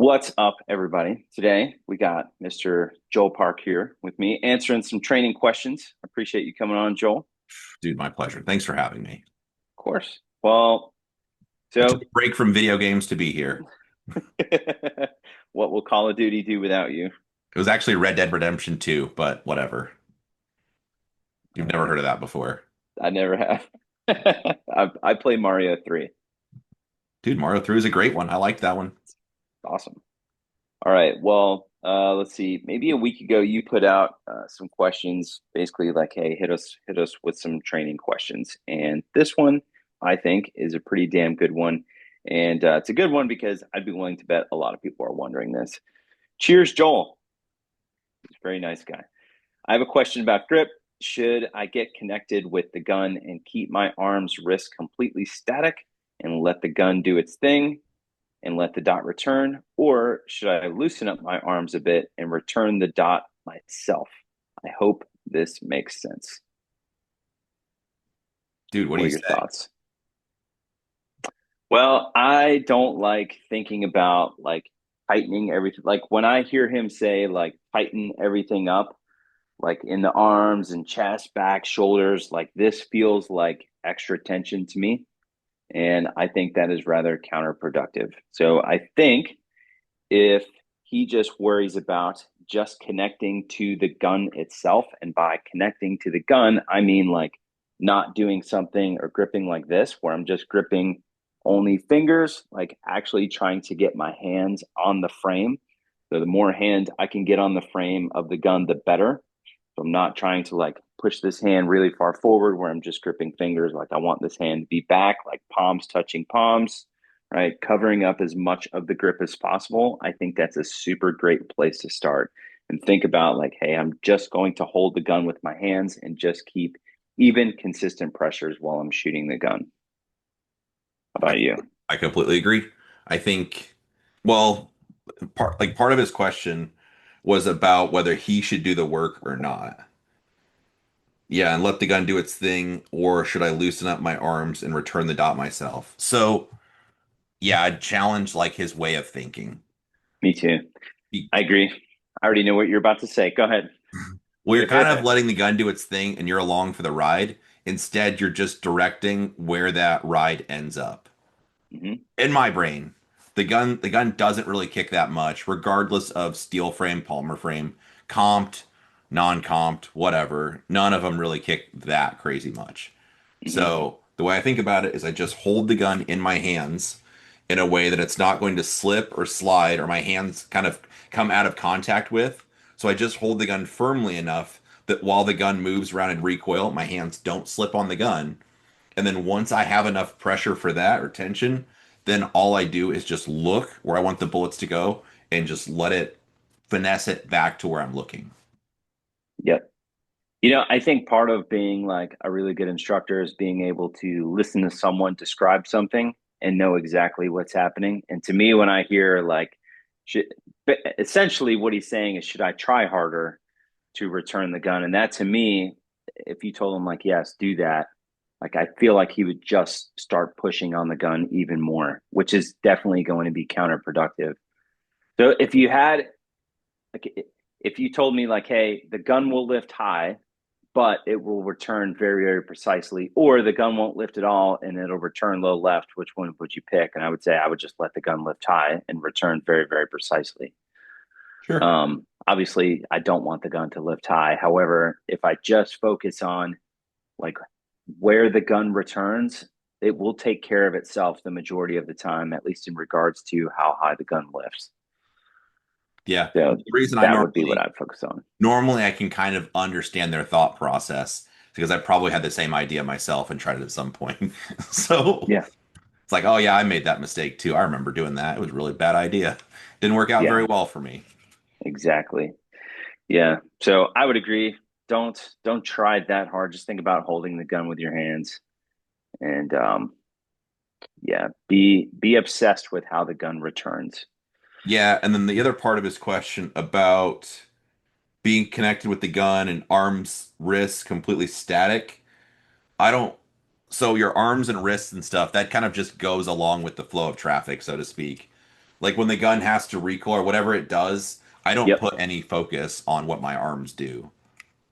What's up, everybody? Today we got Mr. Joel Park here with me answering some training questions. I appreciate you coming on, Joel. Dude, my pleasure. Thanks for having me. Of course. Well, I took so a break from video games to be here. what will Call of Duty do without you? It was actually Red Dead Redemption 2, but whatever. You've never Uh, heard of that before. I never have. I play Mario 3. Dude, Mario 3 is a great one. I liked that one. Awesome. All right. Well, let's see. Maybe a week ago, you put out some questions, basically like, "Hey, hit us with some training questions." And this one, I think, is a pretty damn good one. And it's a good one because I'd be willing to bet a lot of people are wondering this. Cheers, Joel. He's a very nice guy. I have a question about grip. Should I get connected with the gun and keep my arms, wrists completely static and let the gun do its thing and let the dot return? Or should I loosen up my arms a bit and return the dot myself? I hope this makes sense. Dude, what do What are you your say? thoughts? Well, I don't like thinking about like tightening everything. Like when I hear him say like tighten everything up, like in the arms and chest, back, shoulders, like this feels like extra tension to me. And I think that is rather counterproductive. So I think if he just worries about just connecting to the gun itself, and by connecting to the gun, I mean like not doing something or gripping like this, where I'm just gripping only fingers, like actually trying to get my hands on the frame. So the more hand I can get on the frame of the gun, the better. So I'm not trying to like push this hand really far forward where I'm just gripping fingers. Like I want this hand to be back, like palms touching palms, right? Covering up as much of the grip as possible. I think that's a super great place to start and think about like, hey, I'm just going to hold the gun with my hands and just keep even consistent pressures while I'm shooting the gun. How I about you? I completely agree. I think, well, part of his question was about whether he should do the work or not. Yeah, and let the gun do its thing, or should I loosen up my arms and return the dot myself? So, yeah, I'd challenge like his way of thinking. Me too. Be- I agree. I already know what you're about to say. Go ahead. Well, you're kind of letting the gun do its thing and you're along for the ride. Instead, you're just directing where that ride ends up. Hmm. In my brain, the gun doesn't really kick that much, regardless of steel frame, polymer frame, comped, non-comped, whatever. None of them really kick that crazy much. Hmm. So the way I think about it is I just hold the gun in my hands in a way that it's not going to slip or slide or my hands kind of come out of contact with. So I just hold the gun firmly enough that while the gun moves around in recoil, my hands don't slip on the gun. And then once I have enough pressure for that or tension, then all I do is just look where I want the bullets to go and just let it finesse it back to where I'm looking. Yep. I think part of being like a really good instructor is being able to listen to someone describe something and know exactly what's happening. And to me, when I hear like, should, essentially what he's saying is, should I try harder to return the gun? And that to me, if you told him like, yes, do that, like I feel like he would just start pushing on the gun even more, which is definitely going to be counterproductive. So like, if you told me like, hey, the gun will lift high but it will return very, very precisely, or the gun won't lift at all and it'll return low left. Which one would you pick? And I would say I would just let the gun lift high and return very, very precisely. Sure. Obviously, I don't want the gun to lift high. However, if I just focus on like where the gun returns, it will take care of itself the majority of the time, at least in regards to how high the gun lifts. Yeah. So The reason I that would be what normally I'd focus on. normally I can kind of understand their thought process because I probably had the same idea myself and tried it at some point. So Yeah, it's like, oh yeah, I made that mistake too. I remember doing that. It was a really bad idea. Didn't work out yeah, very well for me. exactly. Yeah. So I would agree. Don't try that hard. Just think about holding the gun with your hands and yeah, be obsessed with how the gun returns. Yeah, and then the other part of his question about being connected with the gun and arms, wrists completely static. I don't, so your arms and wrists and stuff, that kind of just goes along with the flow of traffic, so to speak. Like when the gun has to recoil or whatever it does, I don't Yep. put any focus on what my arms do.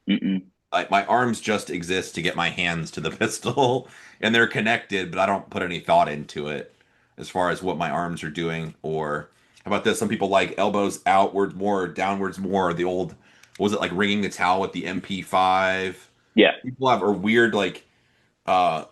Mm-mm. Like my arms just exist to get my hands to the pistol, and they're connected, but I don't put any thought into it as far as what my arms are doing. Or how about this? Some people like elbows outward more, downwards more. The old, what was it, like ringing the towel with the MP5? Yeah. People have a weird like uh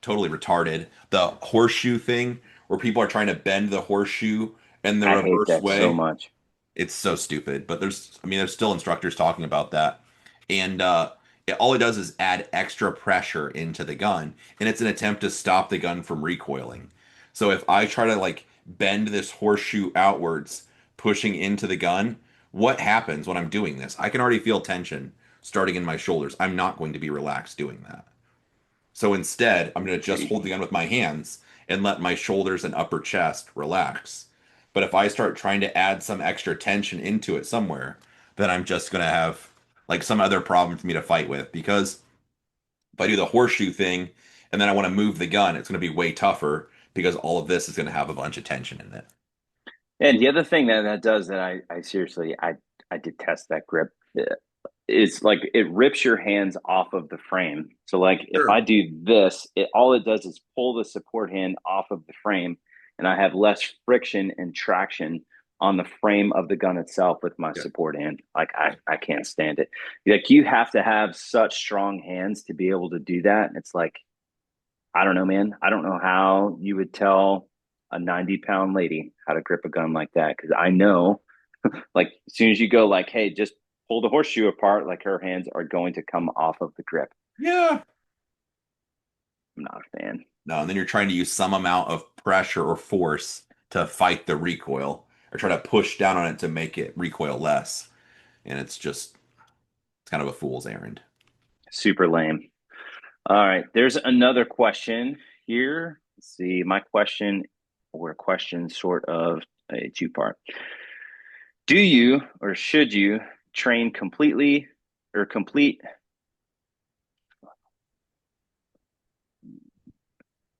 totally retarded. The horseshoe thing where people are trying to bend the horseshoe in the I hate reverse that so way. much. It's so stupid, but I mean, there's still instructors talking about that. And all it does is add extra pressure into the gun, and it's an attempt to stop the gun from recoiling. So if I try to like bend this horseshoe outwards, pushing into the gun, what happens when I'm doing this? I can already feel tension starting in my shoulders. I'm not going to be relaxed doing that. So instead, I'm going to just hold the Crazy. gun with my hands and let my shoulders and upper chest relax. But if I start trying to add some extra tension into it somewhere, then I'm just going to have like some other problem for me to fight with. Because if I do the horseshoe thing and then I want to move the gun, it's going to be way tougher because all of this is going to have a bunch of tension in it. And the other thing that that does that I seriously I detest that grip is like it rips your hands off of the frame. So like if I Sure. do this, it all it does is pull the support hand off of the frame, and I have less friction and traction on the frame of the gun itself with my Yeah. support hand. Like Yeah. I can't stand it. Like you have to have such strong hands to be able to do that. And it's like I don't know, man. I don't know how you would tell a 90-pound lady how to grip a gun like that. Cause I know, like, as soon as you go, like, hey, just pull the horseshoe apart, like her hands are going to come off of the grip. Yeah. I'm not a fan. No, and then you're trying to use some amount of pressure or force to fight the recoil or try to push down on it to make it recoil less. And it's kind of a fool's errand. Super lame. All right. There's another question here. Let's see. My question or question sort of a two part. Do you or should you train completely or complete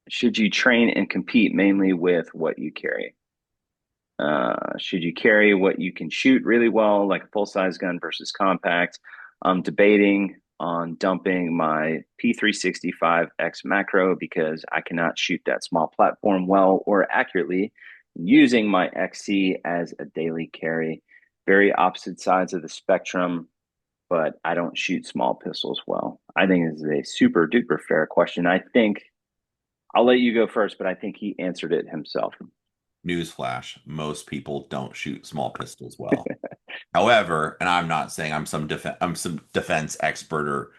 should you train and compete mainly with what you carry? Should you carry what you can shoot really well, like a full size gun versus compact? I'm debating on dumping my P365X macro because I cannot shoot that small platform well or accurately, using my XC as a daily carry. Very opposite sides of the spectrum, but I don't shoot small pistols well. I think this is a super duper fair question. I think I'll let you go first, but I think he answered it himself. Newsflash, most people don't shoot small pistols well. However, and I'm not saying I'm some defense expert or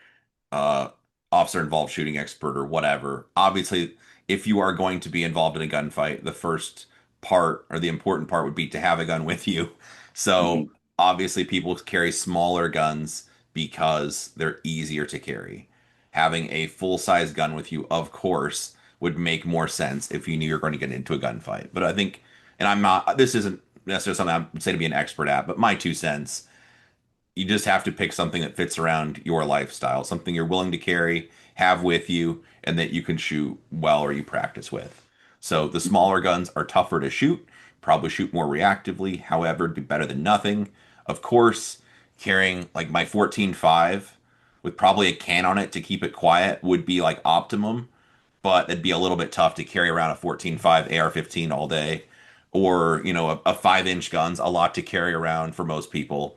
uh, officer involved shooting expert or whatever. Obviously, if you are going to be involved in a gunfight, the first part or the important part would be to have a gun with you. So Mm-hmm. obviously, people carry smaller guns because they're easier to carry. Having a full size gun with you, of course, would make more sense if you knew you're going to get into a gunfight. But I think, and I'm not, this isn't necessarily something I would say to be an expert at, but my 2 cents, you just have to pick something that fits around your lifestyle, something you're willing to carry, have with you, and that you can shoot well or you practice with. So the smaller guns are tougher to shoot, probably shoot more reactively. However, it'd be better than nothing. Of course, carrying like my 14.5 with probably a can on it to keep it quiet would be like optimum, but it'd be a little bit tough to carry around a 14.5 AR-15 all day, or a 5-inch gun's a lot to carry around for most people.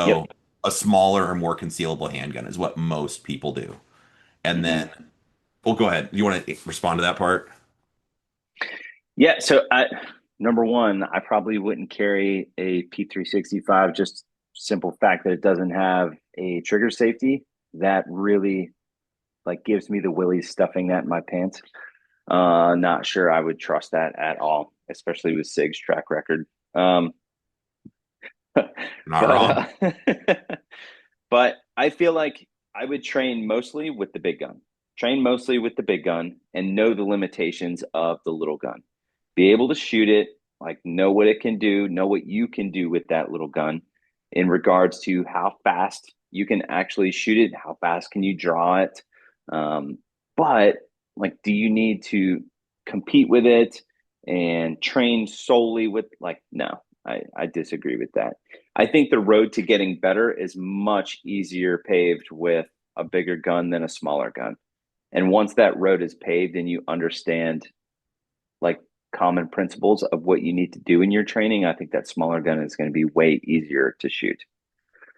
Yep. So a smaller or more concealable handgun is what most people do. And then, Mm-hmm. well, go ahead. You want to respond to that part? Yeah. So number one, I probably wouldn't carry a P365. Just simple fact that it doesn't have a trigger safety. That really like gives me the willies stuffing that in my pants. Not sure I would trust that at all, especially with Sig's track record. Um, Not but wrong. but I feel like I would train mostly with the big gun. Train mostly with the big gun and know the limitations of the little gun. Be able to shoot it, like know what it can do, know what you can do with that little gun in regards to how fast you can actually shoot it, how fast can you draw it. Um, but like, do you need to compete with it and train solely with like no, I disagree with that. I think the road to getting better is much easier paved with a bigger gun than a smaller gun. And once that road is paved and you understand like common principles of what you need to do in your training, I think that smaller gun is going to be way easier to shoot.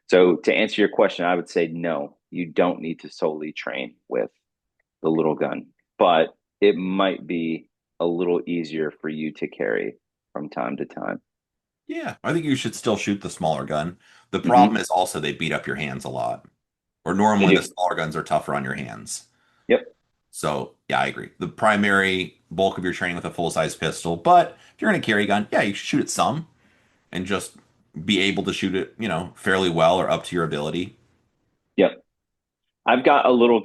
So to answer your question, I would say no, you don't need to solely train with the little gun, but it might be a little easier for you to carry from time to time. Yeah, I think you should still shoot the smaller gun. The problem Mm-hmm. is also they beat up your hands a lot. Or They normally the do. smaller guns are tougher on your hands. Yep. So yeah, I agree. The primary bulk of your training with a full-size pistol, but if you're going to carry a gun, yeah, you should shoot it some and just be able to shoot it, fairly well or up to your ability. Yep. I've got a little.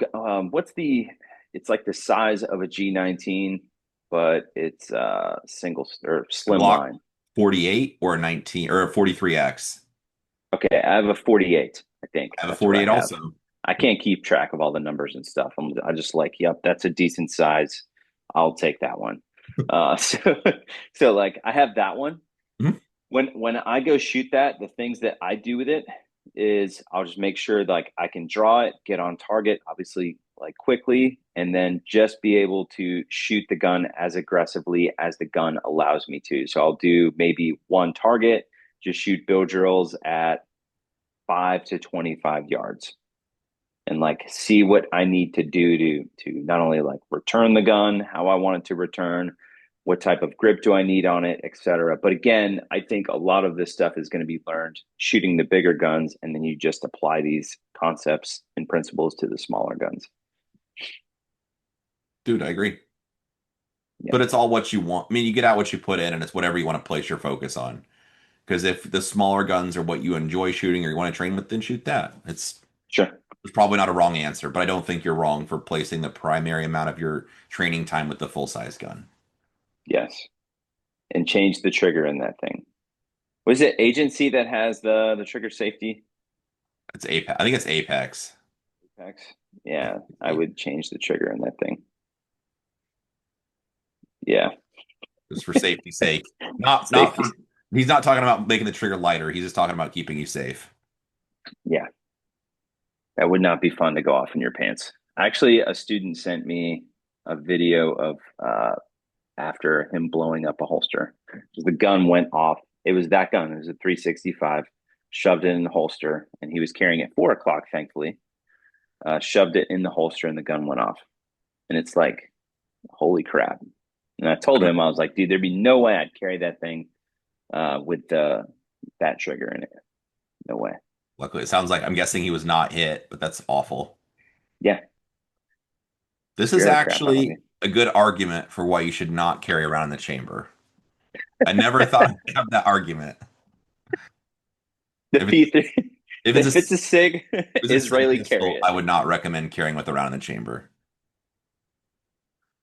What's the? It's like the size of a G19, but it's single or A slim Glock line. 48 or a 19 or a 43X. Okay, I have a 48. I think I have a that's what I 48 have. also. I can't keep track of all the numbers and stuff. I just like, yep, that's a decent size. I'll take that one. So so like I have that one. Mhm. When I go shoot that, the things that I do with it is I'll just make sure like I can draw it, get on target, obviously like quickly, and then just be able to shoot the gun as aggressively as the gun allows me to. So I'll do maybe one target, just shoot bill drills at 5 to 25 yards and like see what I need to do to not only like return the gun, how I want it to return, what type of grip do I need on it, etc. But again, I think a lot of this stuff is going to be learned shooting the bigger guns, and then you just apply these concepts and principles to the smaller guns. Dude, I agree. Yeah, But it's all what you want. I mean, you get out what you put in, and it's whatever you want to place your focus on. Because if the smaller guns are what you enjoy shooting or you want to train with, then shoot that. sure. It's probably not a wrong answer, but I don't think you're wrong for placing the primary amount of your training time with the full size gun. Yes, and change the trigger in that thing. Was it agency that has the trigger safety? It's Apex. I think it's Apex. Apex? Yeah, I would change the trigger in that thing. Yeah, Just for safety's sake. Not safety. for he's not talking about making the trigger lighter. He's just talking about keeping you safe. Yeah, that would not be fun to go off in your pants. Actually, a student sent me a video of after him blowing up a holster. The gun went off. It was that gun. It was a 365. Shoved it in the holster, and he was carrying it 4 o'clock. Thankfully, shoved it in the holster, and the gun went off. And it's like, holy crap! And I told him, I was like, dude, there'd be no way I'd carry that thing with that trigger in it. No way. Luckily, it sounds like I'm guessing he was not hit, but that's awful. Yeah, This is scare the crap out of actually me. a good argument for why you should not carry around in the chamber. I never thought I'd have that argument. The If it's P3, if it's a if it's a if SIG, it's a SIG Israeli carry pistol, it. I would not recommend carrying with around in the chamber.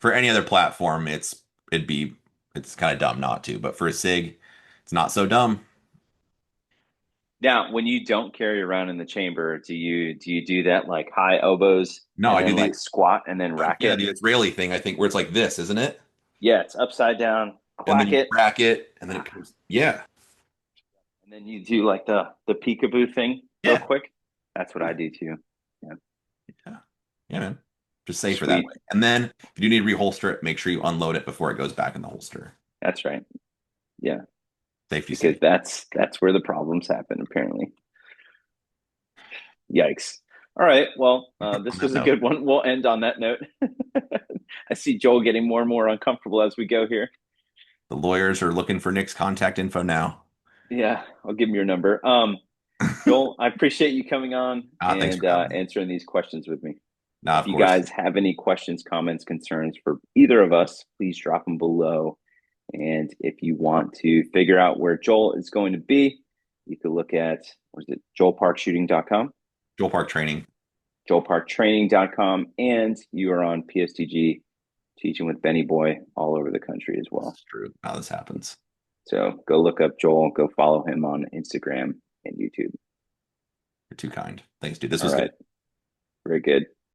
For any other platform, it'd be it's kind of dumb not to, but for a SIG, it's not so dumb. Now, when you don't carry around in the chamber, do you do that like high elbows No, and I do then like the squat and then rack yeah, it? the Israeli thing, I think, where it's like this, isn't it? Yeah, it's upside down, And then clack you it, crack it, and then it comes. Yeah, and then you do like the peekaboo thing real yeah, quick. That's what I do too. Yeah, yeah, yeah, man. Just safer that way. sweet. And then if you do need to reholster it, make sure you unload it before it goes back in the holster. That's right. Yeah, Safety because sake. that's where the problems happen apparently. Yikes. All right. Well, On this that was a note, good one. We'll end on that note. I see Joel getting more and more uncomfortable as we go here. the lawyers are looking for Nick's contact info now. Yeah, I'll give him your number. Joel, I appreciate you coming on Thanks and for having me. answering these questions with me. Nah, If of you course. guys have any questions, comments, concerns for either of us, please drop them below. And if you want to figure out where Joel is going to be, you could look at, what is it, joelparkshooting.com, Joel Park Training. joelparktraining.com, and you are on PSTG teaching with Benny Boy all over the country as This well. is true. How this happens. So go look up Joel, go follow him on Instagram and YouTube. You're too kind. Thanks, dude. This All was good. right. Very good.